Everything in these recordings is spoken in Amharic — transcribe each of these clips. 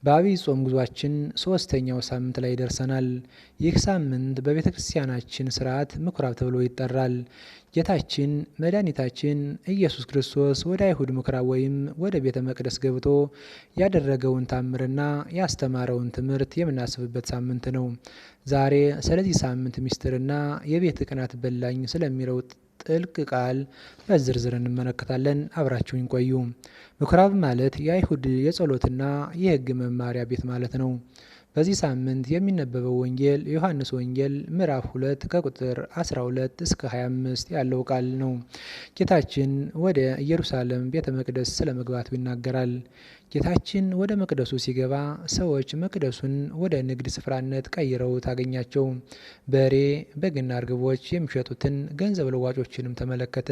በአብይ ጾም ጉዟችን ሶስተኛው ሳምንት ላይ ደርሰናል። ይህ ሳምንት በቤተ ክርስቲያናችን ስርዓት ምኩራብ ተብሎ ይጠራል። ጌታችን መድኃኒታችን ኢየሱስ ክርስቶስ ወደ አይሁድ ምኩራብ ወይም ወደ ቤተ መቅደስ ገብቶ ያደረገውን ታምርና ያስተማረውን ትምህርት የምናስብበት ሳምንት ነው። ዛሬ ስለዚህ ሳምንት ምስጢርና የቤት ቅናት በላኝ ስለሚለው ጥልቅ ቃል በዝርዝር እንመለከታለን። አብራችሁኝ ቆዩ። ምኩራብ ማለት የአይሁድ የጸሎትና የሕግ መማሪያ ቤት ማለት ነው። በዚህ ሳምንት የሚነበበው ወንጌል የዮሐንስ ወንጌል ምዕራፍ 2 ከቁጥር 12 እስከ 25 ያለው ቃል ነው። ጌታችን ወደ ኢየሩሳሌም ቤተ መቅደስ ስለ መግባቱ ይናገራል። ጌታችን ወደ መቅደሱ ሲገባ ሰዎች መቅደሱን ወደ ንግድ ስፍራነት ቀይረው ታገኛቸው። በሬ፣ በግና እርግቦች የሚሸጡትን ገንዘብ ለዋጮችንም ተመለከተ።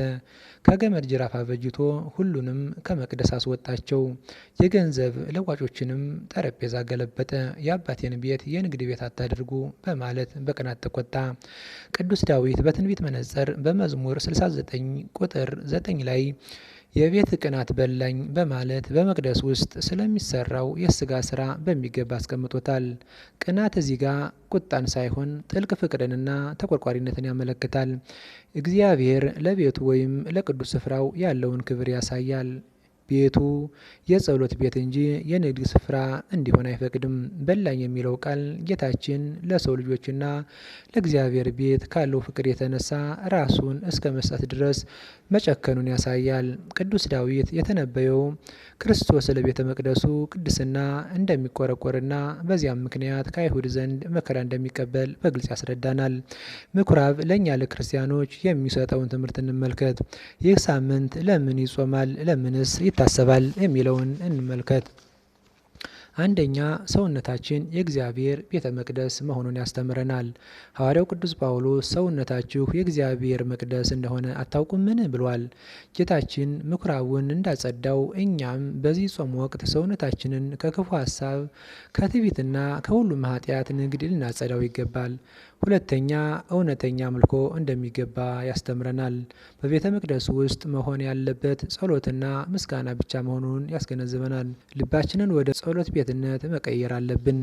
ከገመድ ጅራፍ አበጅቶ ሁሉንም ከመቅደስ አስወጣቸው። የገንዘብ ለዋጮችንም ጠረጴዛ ገለበጠ። የአባቴን ቤት የንግድ ቤት አታድርጉ በማለት በቅናት ተቆጣ። ቅዱስ ዳዊት በትንቢት መነጽር በመዝሙር 69 ቁጥር 9 ላይ የቤት ቅናት በላኝ በማለት በመቅደስ ውስጥ ስለሚሰራው የስጋ ስራ በሚገባ አስቀምጦታል። ቅናት እዚህ ጋር ቁጣን ሳይሆን ጥልቅ ፍቅርንና ተቆርቋሪነትን ያመለክታል። እግዚአብሔር ለቤቱ ወይም ለቅዱስ ስፍራው ያለውን ክብር ያሳያል። ቤቱ የጸሎት ቤት እንጂ የንግድ ስፍራ እንዲሆን አይፈቅድም። በላኝ የሚለው ቃል ጌታችን ለሰው ልጆችና ለእግዚአብሔር ቤት ካለው ፍቅር የተነሳ ራሱን እስከ መስጠት ድረስ መጨከኑን ያሳያል። ቅዱስ ዳዊት የተነበየው ክርስቶስ ለቤተ መቅደሱ ቅድስና እንደሚቆረቆርና በዚያም ምክንያት ከአይሁድ ዘንድ መከራ እንደሚቀበል በግልጽ ያስረዳናል። ምኩራብ ለእኛ ለክርስቲያኖች የሚሰጠውን ትምህርት እንመልከት። ይህ ሳምንት ለምን ይጾማል? ለምንስ ይታሰባል? የሚለውን እንመልከት። አንደኛ፣ ሰውነታችን የእግዚአብሔር ቤተ መቅደስ መሆኑን ያስተምረናል። ሐዋርያው ቅዱስ ጳውሎስ ሰውነታችሁ የእግዚአብሔር መቅደስ እንደሆነ አታውቁምን? ብሏል። ጌታችን ምኩራቡን እንዳጸዳው እኛም በዚህ ጾም ወቅት ሰውነታችንን ከክፉ ሀሳብ፣ ከትዕቢትና ከሁሉም ኃጢአት ንግድ ልናጸዳው ይገባል። ሁለተኛ፣ እውነተኛ አምልኮ እንደሚገባ ያስተምረናል። በቤተ መቅደሱ ውስጥ መሆን ያለበት ጸሎትና ምስጋና ብቻ መሆኑን ያስገነዝበናል። ልባችንን ወደ ጸሎት ቤትነት መቀየር አለብን።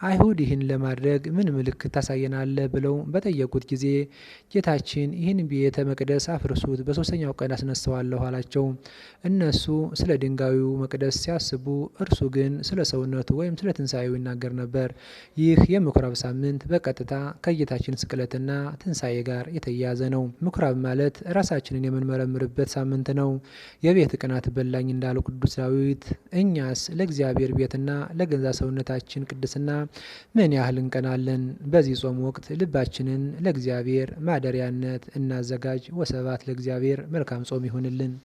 አይሁድ ይህን ለማድረግ ምን ምልክት ታሳየናለህ ብለው በጠየቁት ጊዜ ጌታችን ይህን ቤተ መቅደስ አፍርሱት፣ በሶስተኛው ቀን አስነሳዋለሁ አላቸው። እነሱ ስለ ድንጋዩ መቅደስ ሲያስቡ፣ እርሱ ግን ስለ ሰውነቱ ወይም ስለ ትንሣኤው ይናገር ነበር። ይህ የምኩራብ ሳምንት በቀጥታ ከጌታችን ስቅለትና ትንሣኤ ጋር የተያያዘ ነው። ምኩራብ ማለት ራሳችንን የምንመረምርበት ሳምንት ነው። የቤት ቅናት በላኝ እንዳለው ቅዱስ ዳዊት እኛስ ለእግዚአብሔር ቤትና ለገዛ ሰውነታችን ቅድስና ምን ያህል እንቀናለን? በዚህ ጾም ወቅት ልባችንን ለእግዚአብሔር ማደሪያነት እናዘጋጅ። ወስብሐት ለእግዚአብሔር። መልካም ጾም ይሁንልን።